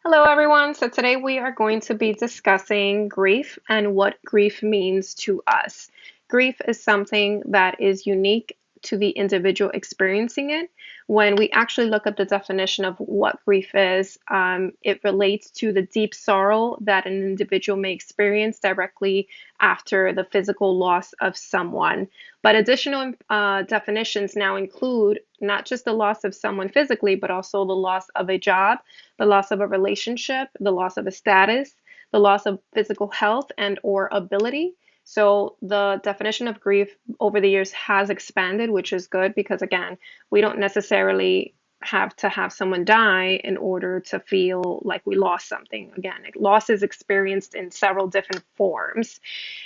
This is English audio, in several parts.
Hello, everyone. So today we are going to be discussing grief and what grief means to us. Grief is something that is unique to the individual experiencing it. When we actually look up the definition of what grief is, it relates to the deep sorrow that an individual may experience directly after the physical loss of someone. But additional definitions now include not just the loss of someone physically, but also the loss of a job, the loss of a relationship, the loss of a status, the loss of physical health and or ability. So the definition of grief over the years has expanded, which is good because again, we don't necessarily have to have someone die in order to feel like we lost something. Again, loss is experienced in several different forms.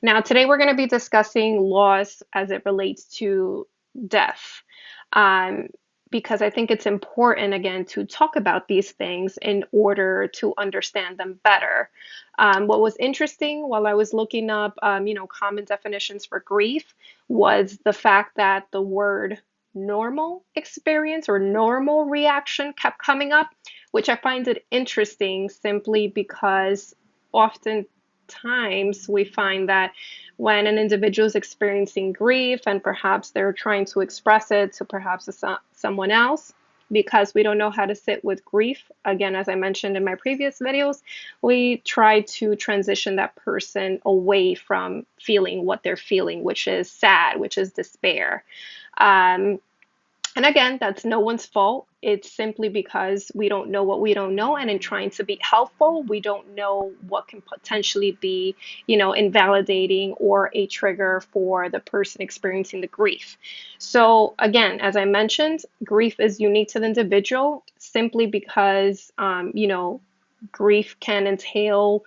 Now, today we're going to be discussing loss as it relates to death. Um, because I think it's important, again, to talk about these things in order to understand them better. What was interesting while I was looking up, common definitions for grief was the fact that the word normal experience or normal reaction kept coming up, which I find it interesting simply because oftentimes we find that when an individual is experiencing grief and perhaps they're trying to express it to perhaps someone else, because we don't know how to sit with grief, again, as I mentioned in my previous videos, we try to transition that person away from feeling what they're feeling, which is sad, which is despair. Um, and again, that's no one's fault. It's simply because we don't know what we don't know. And in trying to be helpful, we don't know what can potentially be, invalidating or a trigger for the person experiencing the grief. So, again, as I mentioned, grief is unique to the individual simply because, grief can entail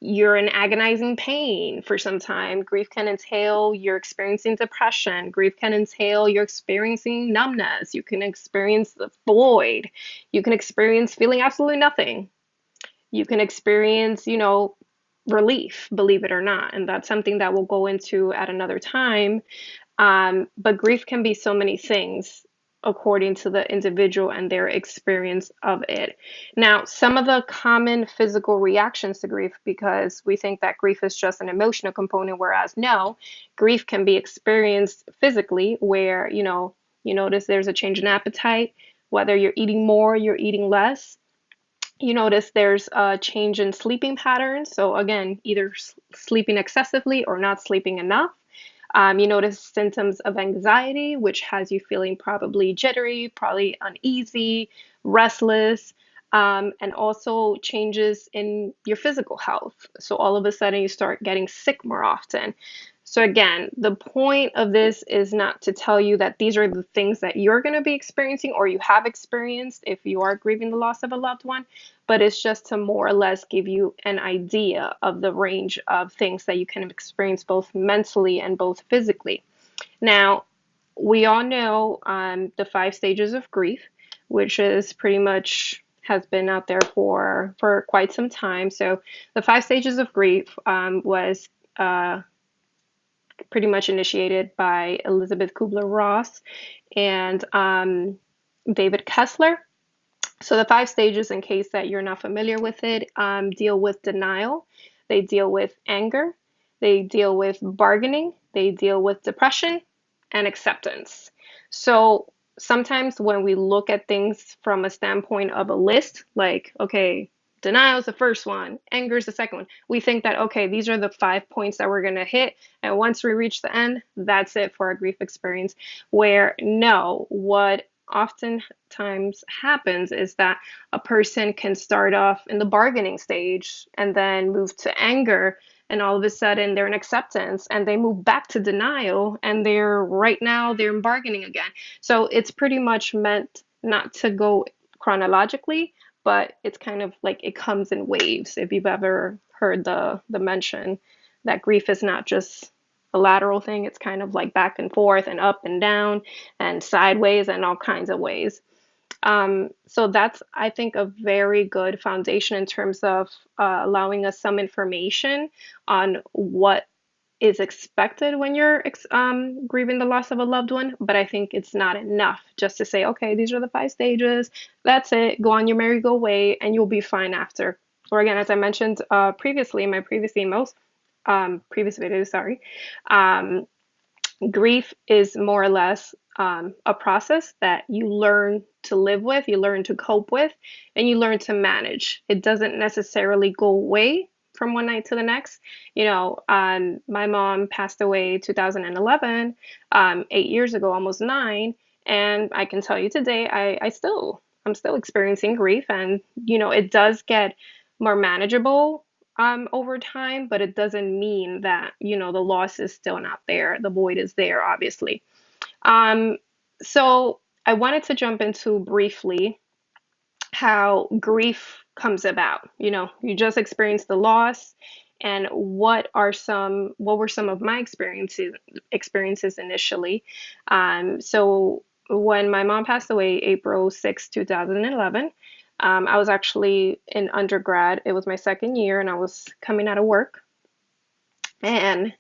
you're in agonizing pain for some time. Grief can entail you're experiencing depression. Grief can entail you're experiencing numbness. You can experience the void. You can experience feeling absolutely nothing. You can experience, relief, believe it or not. And that's something that we'll go into at another time. But grief can be so many things according to the individual and their experience of it. Now, some of the common physical reactions to grief, because we think that grief is just an emotional component, whereas no, grief can be experienced physically, where, you notice there's a change in appetite, whether you're eating more, you're eating less. You notice there's a change in sleeping patterns. So, again, either sleeping excessively or not sleeping enough. You notice symptoms of anxiety, which has you feeling probably jittery, probably uneasy, restless, and also changes in your physical health. So all of a sudden you start getting sick more often. So again, the point of this is not to tell you that these are the things that you're going to be experiencing or you have experienced if you are grieving the loss of a loved one, but it's just to more or less give you an idea of the range of things that you can experience both mentally and both physically. Now, we all know the 5 stages of grief, which is pretty much has been out there for quite some time. So the 5 stages of grief was pretty much initiated by Elizabeth Kubler-Ross and David Kessler. So the 5 stages, in case that you're not familiar with it, deal with denial, they deal with anger, they deal with bargaining, they deal with depression, and acceptance. So sometimes when we look at things from a standpoint of a list, like, okay, denial is the first one, anger is the second one, we think that, okay, these are the 5 points that we're going to hit. And once we reach the end, that's it for our grief experience. Where no, what oftentimes happens is that a person can start off in the bargaining stage and then move to anger, and all of a sudden they're in acceptance and they move back to denial and they're in bargaining again. So it's pretty much meant not to go chronologically, but it's kind of like it comes in waves. If you've ever heard the mention that grief is not just a lateral thing, it's kind of like back and forth and up and down and sideways and all kinds of ways. So that's, I think, a very good foundation in terms of allowing us some information on what is expected when you're grieving the loss of a loved one, but I think it's not enough just to say, okay, these are the 5 stages. That's it. Go on your merry-go way, and you'll be fine after. Or again, as I mentioned previously in my previous emails, previous videos, sorry, um, grief is more or less a process that you learn to live with, you learn to cope with, and you learn to manage. It doesn't necessarily go away from one night to the next. My mom passed away 2011, 8 years ago, almost nine, and I can tell you today, I'm still experiencing grief, and it does get more manageable over time, but it doesn't mean that, the loss is still not there. The void is there, obviously. Um, so I wanted to jump into briefly how grief comes about. You just experienced the loss, and what were some of my experiences initially. So when my mom passed away, April 6, 2011, I was actually in undergrad. It was my second year, and I was coming out of work. And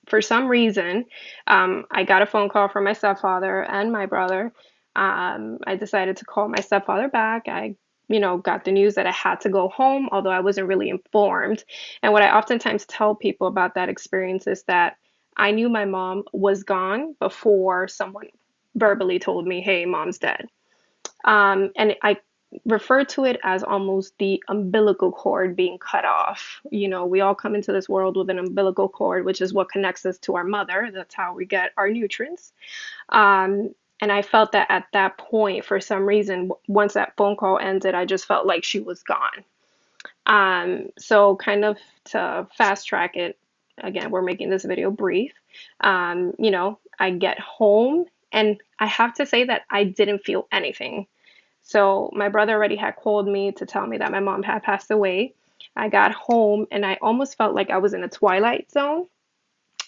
for some reason, I got a phone call from my stepfather and my brother. I decided to call my stepfather back. I got the news that I had to go home, although I wasn't really informed. And what I oftentimes tell people about that experience is that I knew my mom was gone before someone verbally told me, hey, mom's dead. And I refer to it as almost the umbilical cord being cut off. We all come into this world with an umbilical cord, which is what connects us to our mother. That's how we get our nutrients. And I felt that at that point, for some reason, once that phone call ended, I just felt like she was gone. So kind of to fast track it, again, we're making this video brief. I get home and I have to say that I didn't feel anything. So my brother already had called me to tell me that my mom had passed away. I got home and I almost felt like I was in a twilight zone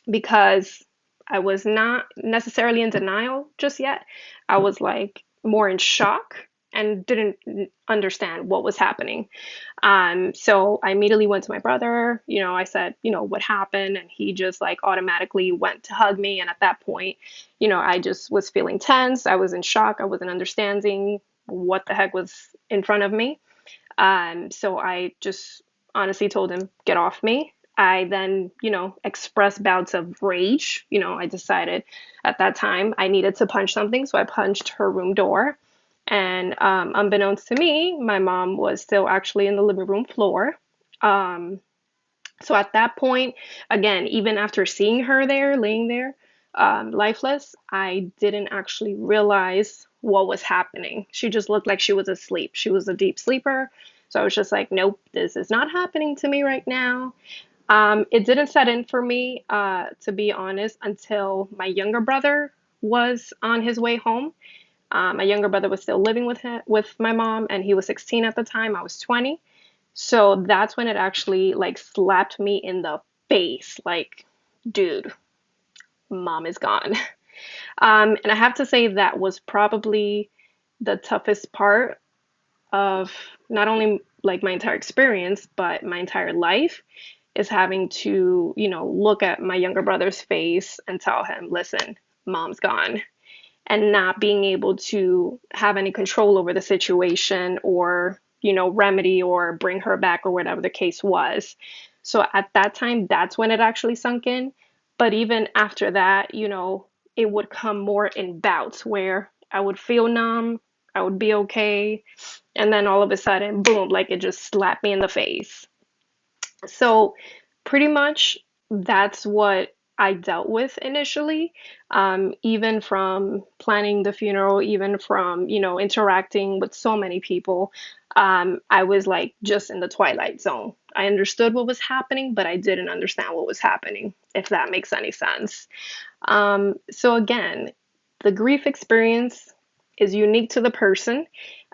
because I was not necessarily in denial just yet. I was like more in shock and didn't understand what was happening. So I immediately went to my brother. I said, what happened? And he just like automatically went to hug me. And at that point, I just was feeling tense. I was in shock. I wasn't understanding what the heck was in front of me. So I just honestly told him, get off me. I then, expressed bouts of rage. I decided at that time I needed to punch something. So I punched her room door. And unbeknownst to me, my mom was still actually in the living room floor. So at that point, again, even after seeing her there, laying there, lifeless, I didn't actually realize what was happening. She just looked like she was asleep. She was a deep sleeper. So I was just like, nope, this is not happening to me right now. It didn't set in for me, to be honest, until my younger brother was on his way home. My younger brother was still living with my mom, and he was 16 at the time. I was 20. So that's when it actually like slapped me in the face. Like, dude, mom is gone. And I have to say that was probably the toughest part of not only like my entire experience, but my entire life is having to, look at my younger brother's face and tell him, listen, mom's gone, and not being able to have any control over the situation or, remedy or bring her back or whatever the case was. So at that time, that's when it actually sunk in. But even after that, it would come more in bouts where I would feel numb, I would be okay, and then all of a sudden, boom, like it just slapped me in the face. So pretty much that's what I dealt with initially, even from planning the funeral, even from, interacting with so many people. I was like just in the twilight zone. I understood what was happening, but I didn't understand what was happening, if that makes any sense. So again, the grief experience is unique to the person.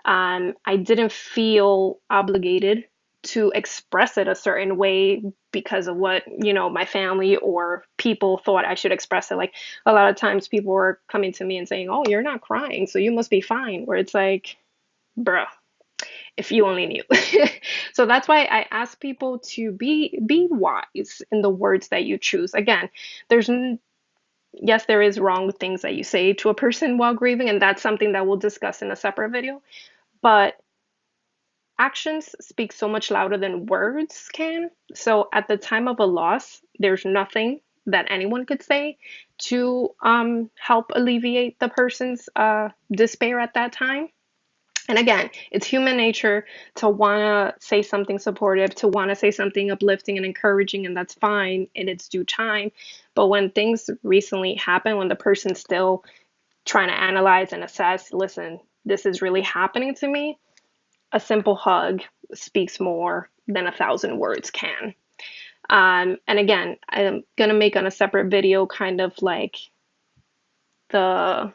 I didn't feel obligated to express it a certain way because of what, my family or people thought I should express it. Like a lot of times people were coming to me and saying, oh, you're not crying, so you must be fine. Where it's like, bruh, if you only knew. So that's why I ask people to be wise in the words that you choose. Again, there's yes, there is wrong things that you say to a person while grieving, and that's something that we'll discuss in a separate video. But actions speak so much louder than words can. So at the time of a loss, there's nothing that anyone could say to help alleviate the person's despair at that time. And again, it's human nature to want to say something supportive, to want to say something uplifting and encouraging, and that's fine in its due time. But when things recently happen, when the person's still trying to analyze and assess, listen, this is really happening to me, a simple hug speaks more than 1,000 words can. And again, I'm gonna make on a separate video kind of like the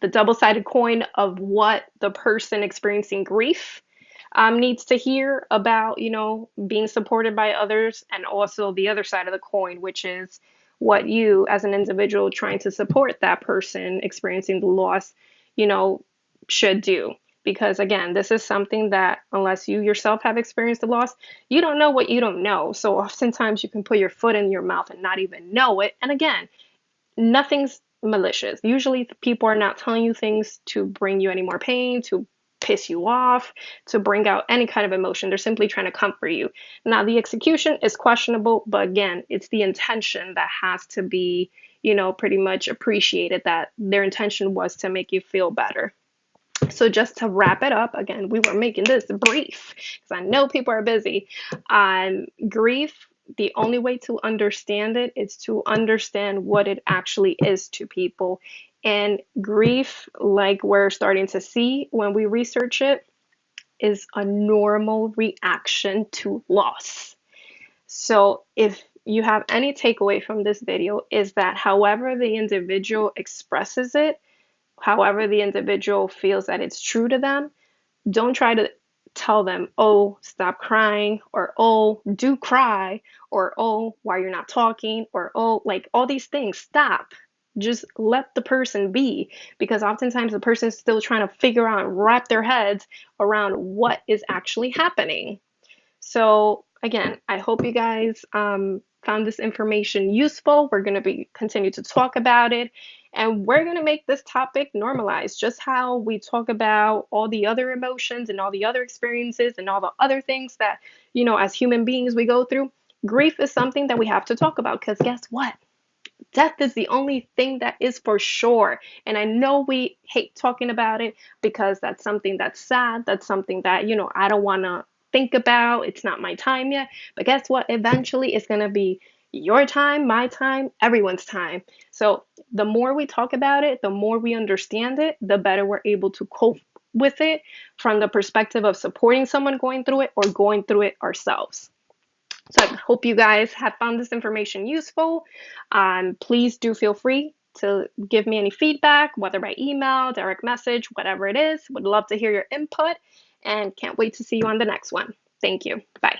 the double-sided coin of what the person experiencing grief needs to hear about, being supported by others, and also the other side of the coin, which is what you, as an individual trying to support that person experiencing the loss, you know, should do. Because again, this is something that unless you yourself have experienced the loss, you don't know what you don't know. So oftentimes you can put your foot in your mouth and not even know it. And again, nothing's malicious. Usually, people are not telling you things to bring you any more pain, to piss you off, to bring out any kind of emotion. They're simply trying to comfort you. Now, the execution is questionable, but again, it's the intention that has to be, pretty much appreciated, that their intention was to make you feel better. So just to wrap it up, again, we were making this brief because I know people are busy. Grief, the only way to understand it is to understand what it actually is to people. And grief, like we're starting to see when we research it, is a normal reaction to loss. So if you have any takeaway from this video, is that however the individual expresses it, however the individual feels that it's true to them, don't try to tell them, oh, stop crying, or oh, do cry, or oh, why you're not talking, or oh, like all these things. Stop. Just let the person be, because oftentimes the person's still trying to figure out and wrap their heads around what is actually happening. So again, I hope you guys found this information useful. We're going to be continue to talk about it, and we're going to make this topic normalized, just how we talk about all the other emotions and all the other experiences and all the other things that, as human beings we go through. Grief is something that we have to talk about, because guess what? Death is the only thing that is for sure. And I know we hate talking about it because that's something that's sad. That's something that, I don't want to think about. It's not my time yet. But guess what? Eventually it's going to be your time, my time, everyone's time. So the more we talk about it, the more we understand it, the better we're able to cope with it from the perspective of supporting someone going through it or going through it ourselves. So I hope you guys have found this information useful. Please do feel free to give me any feedback, whether by email, direct message, whatever it is. Would love to hear your input, and can't wait to see you on the next one. Thank you. Bye.